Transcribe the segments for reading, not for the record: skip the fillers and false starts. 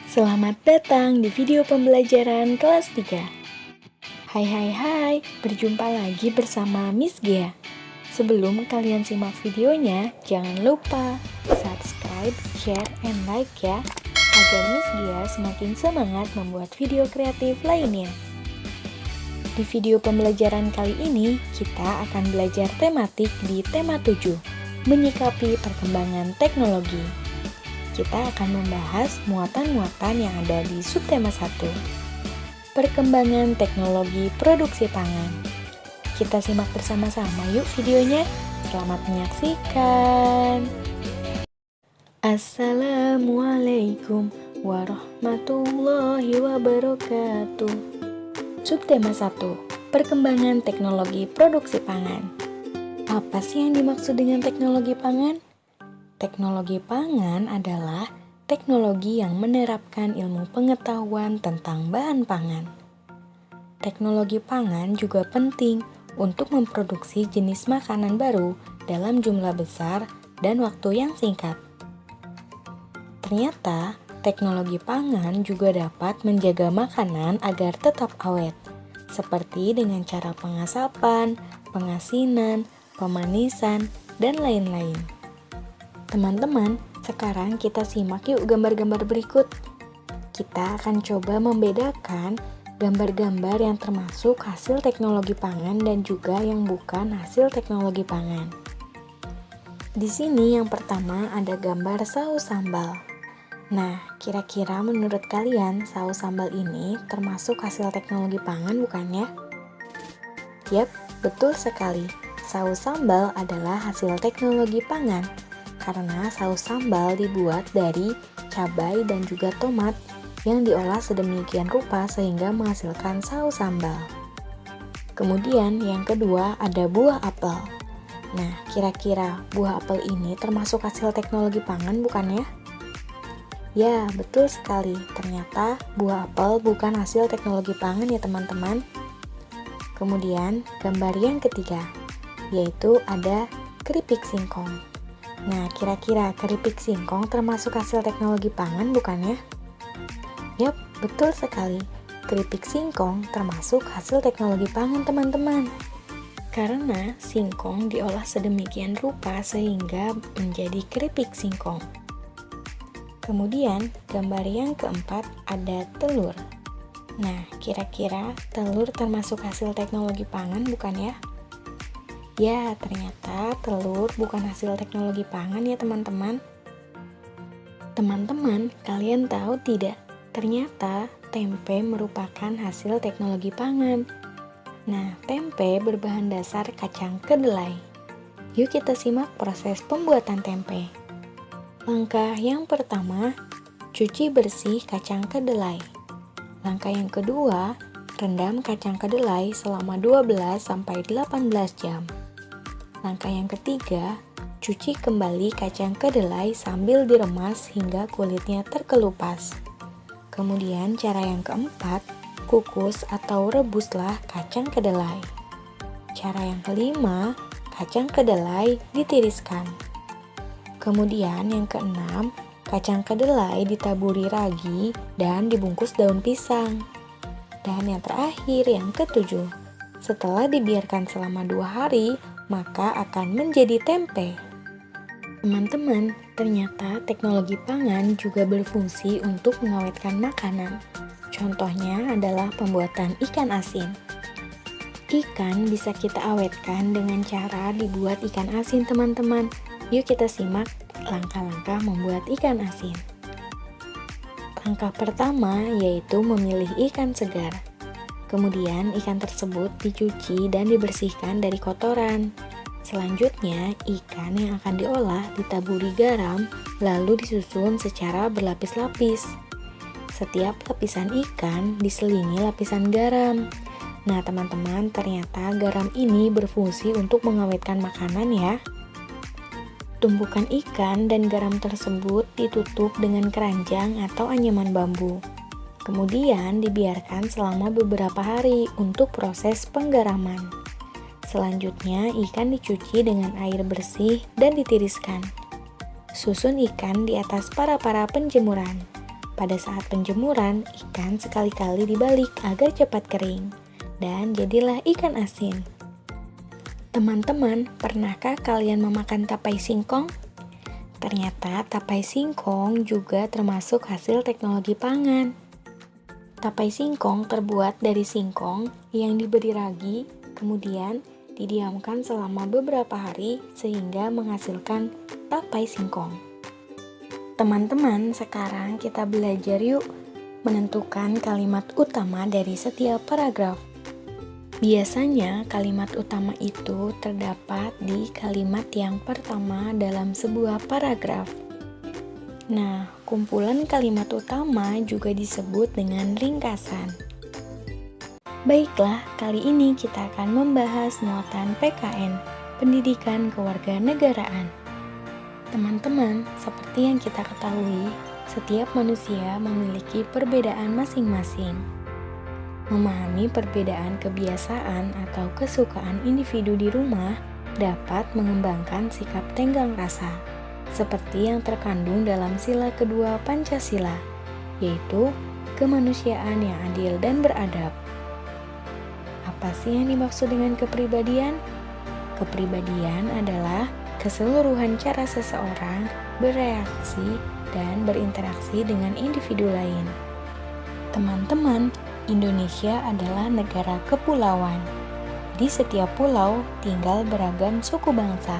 Selamat datang di video pembelajaran kelas 3. Hai, berjumpa lagi bersama Miss Gia. Sebelum kalian simak videonya, jangan lupa subscribe, share, and like ya, agar Miss Gia semakin semangat membuat video kreatif lainnya. Di video pembelajaran kali ini, kita akan belajar tematik di tema 7, menyikapi perkembangan teknologi. Kita akan membahas muatan-muatan yang ada di subtema 1, perkembangan teknologi produksi pangan. Kita simak bersama-sama yuk videonya. Selamat menyaksikan. Assalamualaikum warahmatullahi wabarakatuh. Subtema 1, perkembangan teknologi produksi pangan. Apa sih yang dimaksud dengan teknologi pangan? Teknologi pangan adalah teknologi yang menerapkan ilmu pengetahuan tentang bahan pangan. Teknologi pangan juga penting untuk memproduksi jenis makanan baru dalam jumlah besar dan waktu yang singkat. Ternyata, teknologi pangan juga dapat menjaga makanan agar tetap awet, seperti dengan cara pengasapan, pengasinan, pemanisan, dan lain-lain. Teman-teman, sekarang kita simak yuk gambar-gambar berikut. Kita akan coba membedakan gambar-gambar yang termasuk hasil teknologi pangan dan juga yang bukan hasil teknologi pangan. Di sini yang pertama ada gambar saus sambal. Nah, kira-kira menurut kalian saus sambal ini termasuk hasil teknologi pangan bukan ya? Yap, betul sekali. Saus sambal adalah hasil teknologi pangan. Karena saus sambal dibuat dari cabai dan juga tomat yang diolah sedemikian rupa sehingga menghasilkan saus sambal. Kemudian yang kedua ada buah apel. Nah, kira-kira buah apel ini termasuk hasil teknologi pangan bukan ya? Ya, betul sekali. Ternyata buah apel bukan hasil teknologi pangan ya teman-teman. Kemudian gambar yang ketiga, yaitu ada keripik singkong. Nah, kira-kira keripik singkong termasuk hasil teknologi pangan bukan ya? Yap, betul sekali. Keripik singkong termasuk hasil teknologi pangan teman-teman. Karena singkong diolah sedemikian rupa sehingga menjadi keripik singkong. Kemudian, gambar yang keempat ada telur. Nah, kira-kira telur termasuk hasil teknologi pangan bukan ya? Ya, ternyata telur bukan hasil teknologi pangan ya teman-teman. Teman-teman, kalian tahu tidak? Ternyata tempe merupakan hasil teknologi pangan. Nah, tempe berbahan dasar kacang kedelai. Yuk kita simak proses pembuatan tempe. Langkah yang pertama, cuci bersih kacang kedelai. Langkah yang kedua, rendam kacang kedelai selama 12-18 jam. Langkah yang ketiga, cuci kembali kacang kedelai sambil diremas hingga kulitnya terkelupas. Kemudian cara yang keempat, kukus atau rebuslah kacang kedelai. Cara yang kelima, kacang kedelai ditiriskan. Kemudian yang keenam, kacang kedelai ditaburi ragi dan dibungkus daun pisang. Dan yang terakhir, yang ketujuh, setelah dibiarkan selama 2 hari, maka akan menjadi tempe. Teman-teman, ternyata teknologi pangan juga berfungsi untuk mengawetkan makanan. Contohnya adalah pembuatan ikan asin. Ikan bisa kita awetkan dengan cara dibuat ikan asin teman-teman. Yuk kita simak langkah-langkah membuat ikan asin. Langkah pertama yaitu memilih ikan segar. Kemudian ikan tersebut dicuci dan dibersihkan dari kotoran. Selanjutnya, ikan yang akan diolah ditaburi garam, lalu disusun secara berlapis-lapis. Setiap lapisan ikan diselingi lapisan garam. Nah, teman-teman, ternyata garam ini berfungsi untuk mengawetkan makanan ya. Tumpukan ikan dan garam tersebut ditutup dengan keranjang atau anyaman bambu. Kemudian dibiarkan selama beberapa hari untuk proses penggaraman. Selanjutnya, ikan dicuci dengan air bersih dan ditiriskan. Susun ikan di atas para penjemuran. Pada saat penjemuran, ikan sekali-kali dibalik agar cepat kering, dan jadilah ikan asin. Teman-teman, pernahkah kalian memakan tapai singkong? Ternyata tapai singkong juga termasuk hasil teknologi pangan. Tapai singkong terbuat dari singkong yang diberi ragi, kemudian didiamkan selama beberapa hari sehingga menghasilkan tapai singkong. Teman-teman, sekarang kita belajar yuk menentukan kalimat utama dari setiap paragraf. Biasanya kalimat utama itu terdapat di kalimat yang pertama dalam sebuah paragraf. Nah, kumpulan kalimat utama juga disebut dengan ringkasan. Baiklah, kali ini kita akan membahas muatan PKN, Pendidikan Kewarganegaraan. Teman-teman, seperti yang kita ketahui, setiap manusia memiliki perbedaan masing-masing. Memahami perbedaan kebiasaan atau kesukaan individu di rumah dapat mengembangkan sikap tenggang rasa, seperti yang terkandung dalam sila kedua Pancasila, yaitu kemanusiaan yang adil dan beradab. Apa sih yang dimaksud dengan kepribadian? Kepribadian adalah keseluruhan cara seseorang bereaksi dan berinteraksi dengan individu lain. Teman-teman, Indonesia adalah negara kepulauan. Di setiap pulau tinggal beragam suku bangsa.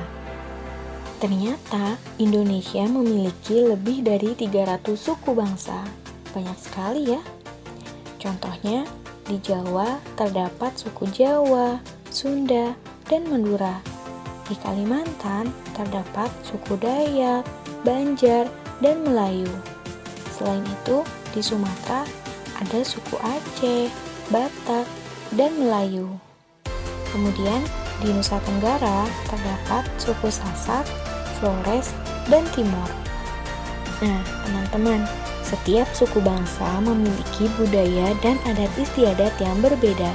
Ternyata Indonesia memiliki lebih dari 300 suku bangsa. Banyak sekali ya. Contohnya, di Jawa terdapat suku Jawa, Sunda, dan Madura. Di Kalimantan terdapat suku Dayak, Banjar, dan Melayu. Selain itu, di Sumatera ada suku Aceh, Batak, dan Melayu. Kemudian di Nusa Tenggara terdapat suku Sasak, Flores, dan Timor. Nah, teman-teman, setiap suku bangsa memiliki budaya dan adat istiadat yang berbeda,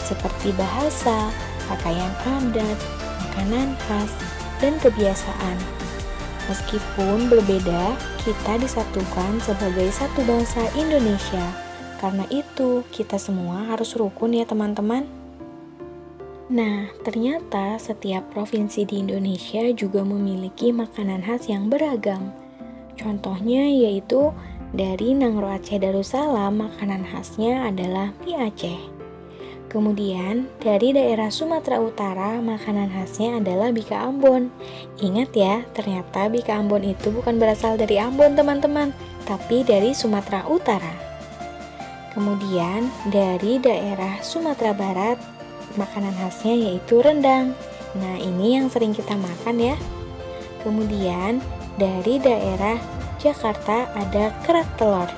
seperti bahasa, pakaian adat, makanan khas, dan kebiasaan. Meskipun berbeda, kita disatukan sebagai satu bangsa Indonesia. Karena itu, kita semua harus rukun ya teman-teman. Nah, ternyata setiap provinsi di Indonesia juga memiliki makanan khas yang beragam. Contohnya yaitu dari Nangro Aceh Darussalam, makanan khasnya adalah mie Aceh. Kemudian, dari daerah Sumatera Utara, makanan khasnya adalah bika Ambon. Ingat ya, ternyata bika Ambon itu bukan berasal dari Ambon teman-teman, tapi dari Sumatera Utara. Kemudian, dari daerah Sumatera Barat, makanan khasnya yaitu rendang. Nah, ini yang sering kita makan ya. Kemudian, dari daerah Jakarta ada kerak telur.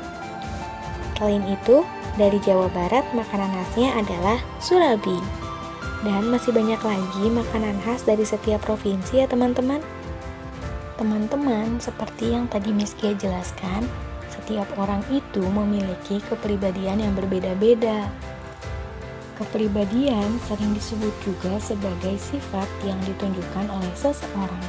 Selain itu, dari Jawa Barat makanan khasnya adalah surabi. Dan masih banyak lagi makanan khas dari setiap provinsi ya teman-teman. Teman-teman, seperti yang tadi Miss Gia jelaskan, setiap orang itu memiliki kepribadian yang berbeda-beda. Kepribadian sering disebut juga sebagai sifat yang ditunjukkan oleh seseorang.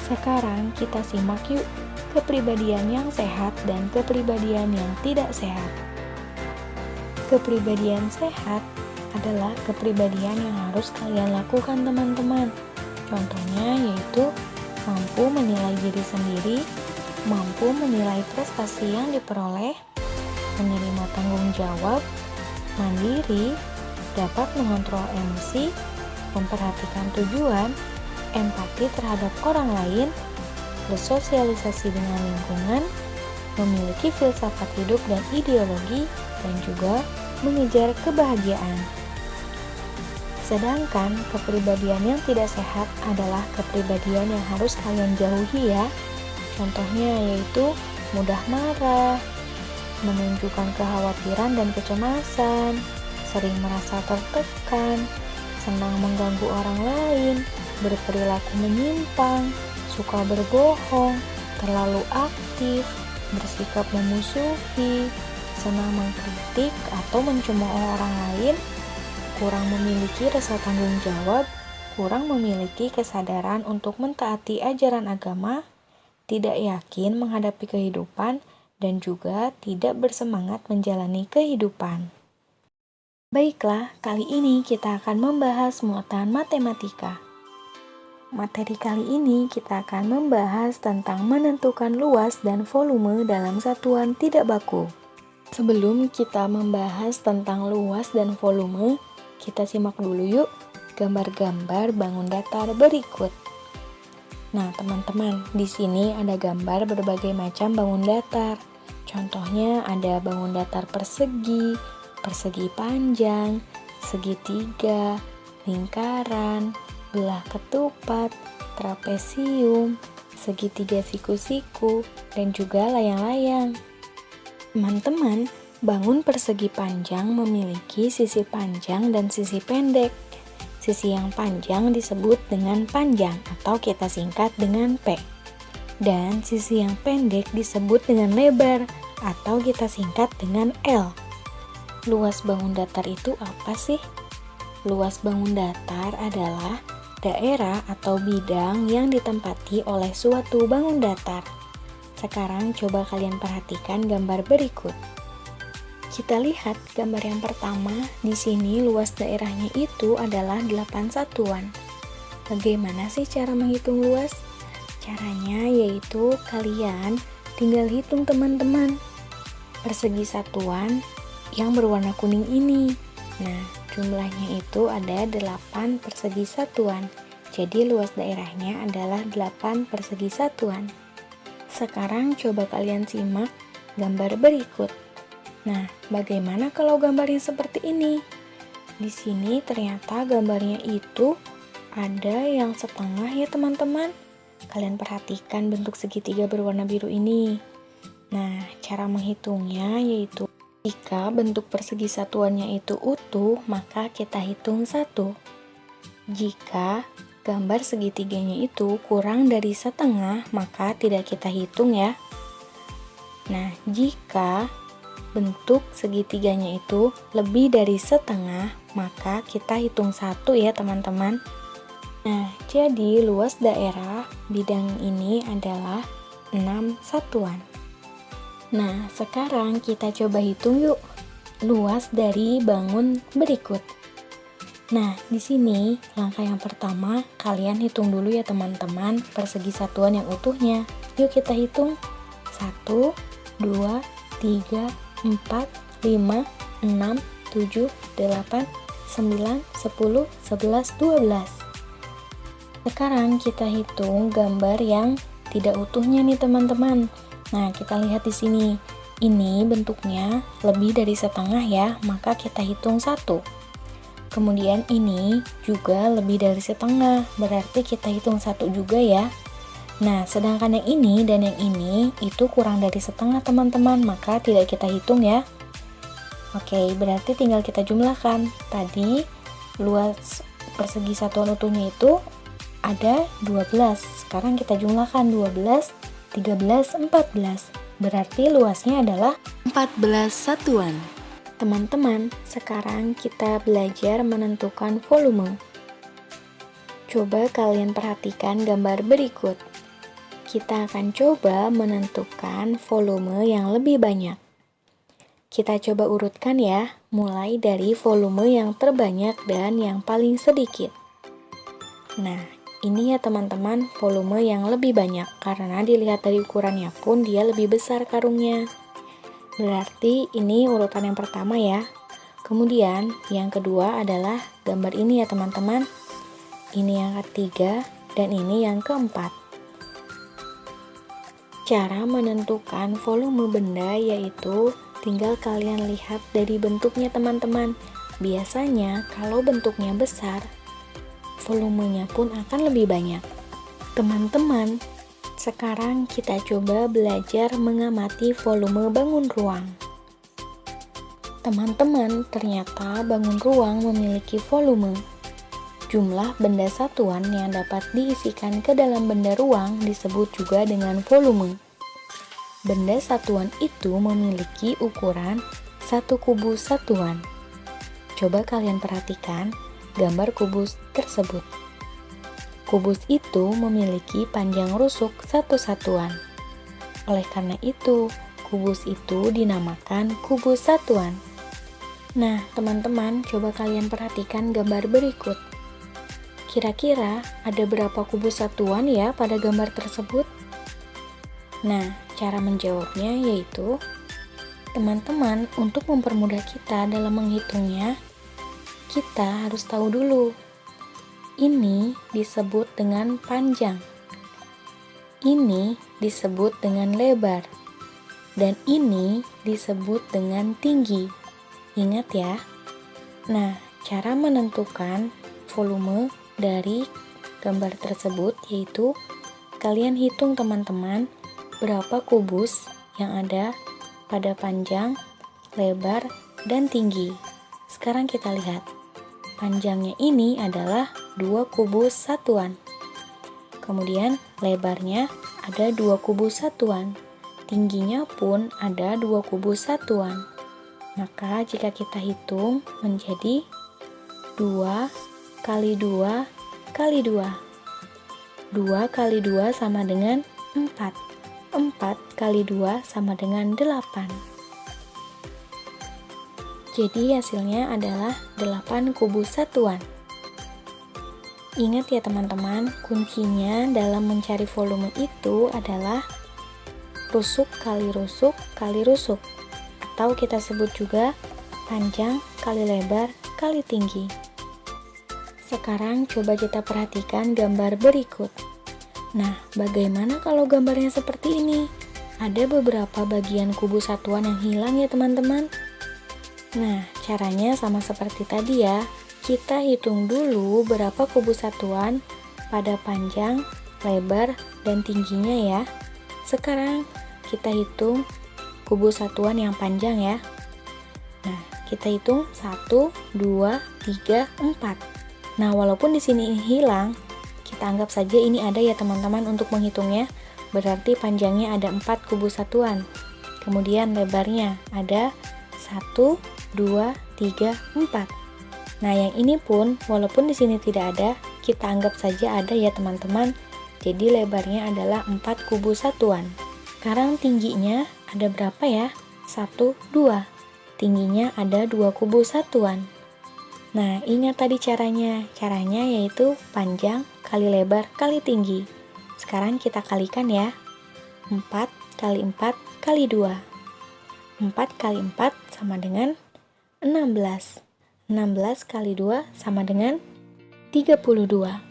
Sekarang kita simak yuk kepribadian yang sehat dan kepribadian yang tidak sehat. Kepribadian sehat adalah kepribadian yang harus kalian lakukan teman-teman. Contohnya yaitu mampu menilai diri sendiri, mampu menilai prestasi yang diperoleh, menerima tanggung jawab, mandiri, dapat mengontrol emosi, memperhatikan tujuan, empati terhadap orang lain, bersosialisasi dengan lingkungan, memiliki filsafat hidup dan ideologi, dan juga mengejar kebahagiaan. Sedangkan kepribadian yang tidak sehat adalah kepribadian yang harus kalian jauhi ya. Contohnya yaitu mudah marah, menunjukkan kekhawatiran dan kecemasan, sering merasa tertekan, senang mengganggu orang lain, berperilaku menyimpang, suka berbohong, terlalu aktif, bersikap memusuhi, senang mengkritik atau mencemooh orang lain, kurang memiliki rasa tanggung jawab, kurang memiliki kesadaran untuk mentaati ajaran agama, tidak yakin menghadapi kehidupan, dan juga tidak bersemangat menjalani kehidupan. Baiklah, kali ini kita akan membahas muatan matematika. Materi kali ini kita akan membahas tentang menentukan luas dan volume dalam satuan tidak baku. Sebelum kita membahas tentang luas dan volume, kita simak dulu yuk gambar-gambar bangun datar berikut. Nah, teman-teman, di sini ada gambar berbagai macam bangun datar. Contohnya ada bangun datar persegi, persegi panjang, segitiga, lingkaran, belah ketupat, trapesium, segitiga siku-siku, dan juga layang-layang. Teman-teman, bangun persegi panjang memiliki sisi panjang dan sisi pendek. Sisi yang panjang disebut dengan panjang atau kita singkat dengan P. Dan sisi yang pendek disebut dengan lebar atau kita singkat dengan L. Luas bangun datar itu apa sih? Luas bangun datar adalah daerah atau bidang yang ditempati oleh suatu bangun datar. Sekarang coba kalian perhatikan gambar berikut. Kita lihat gambar yang pertama, di sini luas daerahnya itu adalah 8 satuan. Bagaimana sih cara menghitung luas? Caranya yaitu kalian tinggal hitung teman-teman. Persegi satuan yang berwarna kuning ini. Nah, jumlahnya itu ada 8 persegi satuan. Jadi luas daerahnya adalah 8 persegi satuan. Sekarang coba kalian simak gambar berikut. Nah, bagaimana kalau gambarnya seperti ini? Di sini ternyata gambarnya itu ada yang setengah ya teman-teman. Kalian perhatikan bentuk segitiga berwarna biru ini. Nah, cara menghitungnya yaitu jika bentuk persegi satuannya itu utuh, maka kita hitung 1. Jika gambar segitiganya itu kurang dari setengah, maka tidak kita hitung ya. Nah, jika bentuk segitiganya itu lebih dari setengah, maka kita hitung 1 ya teman-teman. Nah, jadi luas daerah bidang ini adalah 6 satuan. Nah, sekarang kita coba hitung yuk luas dari bangun berikut. Nah, di sini langkah yang pertama kalian hitung dulu ya teman-teman persegi satuan yang utuhnya. Yuk kita hitung 1, 2, 3, 4, 5, 6, 7, 8, 9, 10, 11, 12. Sekarang kita hitung gambar yang tidak utuhnya nih teman-teman. Nah, kita lihat di sini. Ini bentuknya lebih dari setengah ya, maka kita hitung 1. Kemudian ini juga lebih dari setengah, berarti kita hitung 1 juga ya. Nah, sedangkan yang ini dan yang ini itu kurang dari setengah teman-teman, maka tidak kita hitung ya. Oke, berarti tinggal kita jumlahkan. Tadi luas persegi satuan utuhnya itu ada 12. Sekarang kita jumlahkan 12, 13, 14. Berarti luasnya adalah 14 satuan. Teman-teman, sekarang kita belajar menentukan volume. Coba kalian perhatikan gambar berikut. Kita akan coba menentukan volume yang lebih banyak. Kita coba urutkan ya, mulai dari volume yang terbanyak dan yang paling sedikit. Nah, ini ya teman-teman, volume yang lebih banyak, karena dilihat dari ukurannya pun dia lebih besar karungnya. Berarti ini urutan yang pertama ya. Kemudian yang kedua adalah gambar ini ya teman-teman. Ini yang ketiga dan ini yang keempat. Cara menentukan volume benda yaitu tinggal kalian lihat dari bentuknya teman-teman. Biasanya kalau bentuknya besar, volumenya pun akan lebih banyak. Teman-teman, sekarang kita coba belajar mengamati volume bangun ruang. Teman-teman, ternyata bangun ruang memiliki volume. Jumlah benda satuan yang dapat diisikan ke dalam benda ruang disebut juga dengan volume. Benda satuan itu memiliki ukuran 1 kubus satuan. Coba kalian perhatikan gambar kubus tersebut. Kubus itu memiliki panjang rusuk 1 satuan. Oleh karena itu, kubus itu dinamakan kubus satuan. Nah, teman-teman, coba kalian perhatikan gambar berikut. Kira-kira ada berapa kubus satuan ya pada gambar tersebut? Nah, cara menjawabnya yaitu, teman-teman, untuk mempermudah kita dalam menghitungnya, kita harus tahu dulu. Ini disebut dengan panjang. Ini disebut dengan lebar. Dan ini disebut dengan tinggi. Ingat ya. Nah, cara menentukan volume dari gambar tersebut yaitu kalian hitung teman-teman berapa kubus yang ada pada panjang, lebar, dan tinggi. Sekarang kita lihat. Panjangnya ini adalah 2 kubus satuan. Kemudian lebarnya ada 2 kubus satuan. Tingginya pun ada 2 kubus satuan. Maka jika kita hitung menjadi 2 kali 2 kali 2. 2 kali 2 sama dengan 4. 4 kali 2 sama dengan 8. Jadi hasilnya adalah 8 kubus satuan. Ingat ya teman-teman, kuncinya dalam mencari volume itu adalah rusuk kali rusuk kali rusuk. Atau kita sebut juga panjang kali lebar kali tinggi. Sekarang coba kita perhatikan gambar berikut. Nah, bagaimana kalau gambarnya seperti ini? Ada beberapa bagian kubus satuan yang hilang ya teman-teman. Nah, caranya sama seperti tadi ya. Kita hitung dulu berapa kubus satuan pada panjang, lebar, dan tingginya ya. Sekarang kita hitung kubus satuan yang panjang ya. Nah, kita hitung 1, 2, 3, 4. Nah, walaupun di sini hilang, kita anggap saja ini ada ya teman-teman untuk menghitungnya. Berarti panjangnya ada 4 kubus satuan. Kemudian lebarnya ada 1, 2, 3, 4. Nah, yang ini pun walaupun di sini tidak ada, kita anggap saja ada ya teman-teman. Jadi lebarnya adalah 4 kubus satuan. Sekarang tingginya ada berapa ya? 1, 2. Tingginya ada 2 kubus satuan. Nah, ingat tadi caranya. Caranya yaitu panjang kali lebar kali tinggi. Sekarang kita kalikan ya. 4 kali 4 kali 2. 4 kali 4 sama dengan 16. 16 kali 2 sama dengan 32.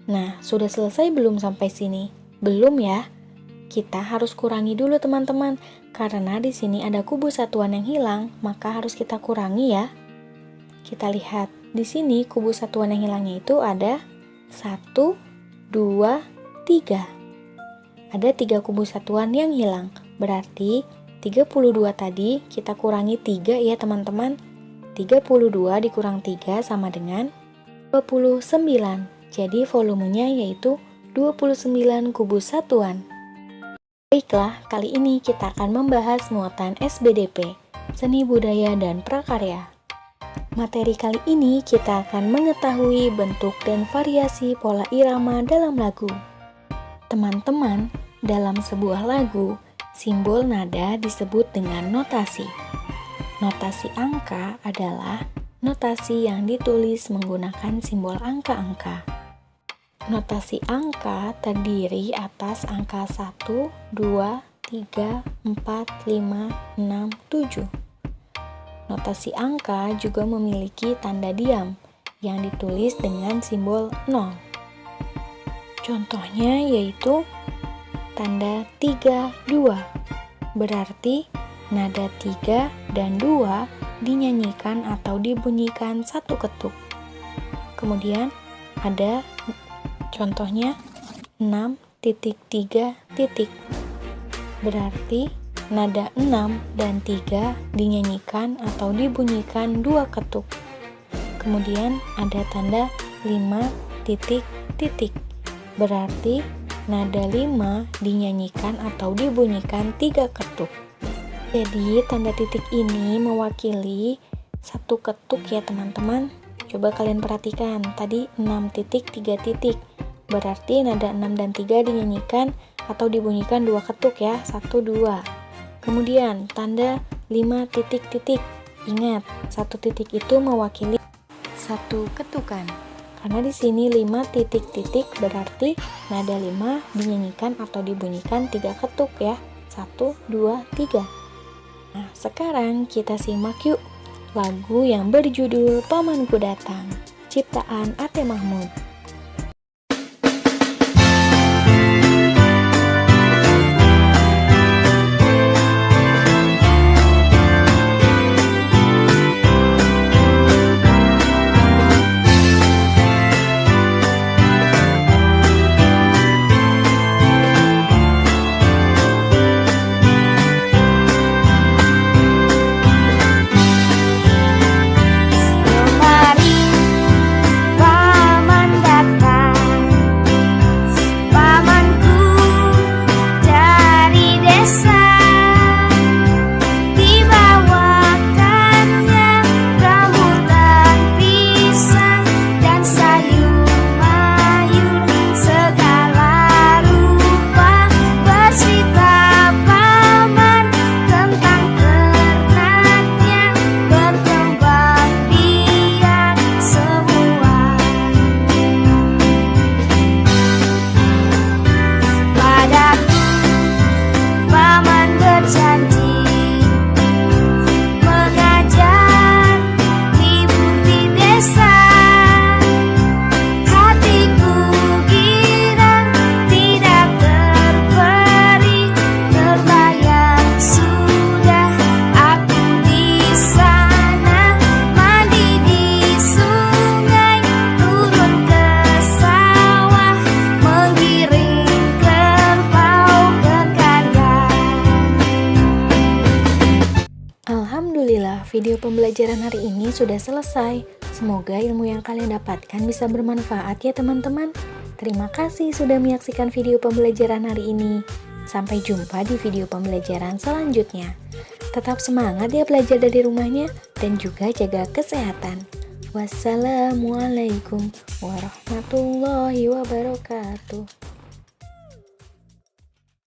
Nah, sudah selesai belum sampai sini? Belum ya? Kita harus kurangi dulu teman-teman. Karena di sini ada kubus satuan yang hilang, maka harus kita kurangi ya. Kita lihat, di sini kubus satuan yang hilangnya itu ada 1, 2, 3. Ada 3 kubus satuan yang hilang. Berarti 32 tadi kita kurangi 3 ya teman-teman. 32 dikurang 3 sama dengan 29. Jadi volumenya yaitu 29 kubus satuan. Baiklah, kali ini kita akan membahas muatan SBDP, Seni Budaya dan Prakarya. Materi kali ini kita akan mengetahui bentuk dan variasi pola irama dalam lagu. Teman-teman, dalam sebuah lagu, simbol nada disebut dengan notasi. Notasi angka adalah notasi yang ditulis menggunakan simbol angka-angka. Notasi angka terdiri atas angka 1, 2, 3, 4, 5, 6, 7. Notasi angka juga memiliki tanda diam yang ditulis dengan simbol 0. Contohnya yaitu tanda 3, 2. Berarti nada 3 dan 2 dinyanyikan atau dibunyikan satu ketuk. Kemudian ada contohnya 6.3. Berarti nada 6 dan 3 dinyanyikan atau dibunyikan 2 ketuk. Kemudian ada tanda 5 titik. Berarti nada 5 dinyanyikan atau dibunyikan 3 ketuk. Jadi tanda titik ini mewakili satu ketuk ya teman-teman. Coba kalian perhatikan, tadi 6.3. Berarti nada 6 dan 3 dinyanyikan atau dibunyikan 2 ketuk ya, 1, 2. Kemudian tanda 5 titik-titik. Ingat, satu titik itu mewakili satu ketukan. Karena di sini 5 titik-titik berarti nada 5 dinyanyikan atau dibunyikan 3 ketuk ya. 1, 2, 3. Nah, sekarang kita simak yuk lagu yang berjudul Pamanku Datang, ciptaan Ate Mahmud. Alhamdulillah, video pembelajaran hari ini sudah selesai. Semoga ilmu yang kalian dapatkan bisa bermanfaat ya teman-teman. Terima kasih sudah menyaksikan video pembelajaran hari ini. Sampai jumpa di video pembelajaran selanjutnya. Tetap semangat ya belajar dari rumahnya dan juga jaga kesehatan. Wassalamualaikum warahmatullahi wabarakatuh.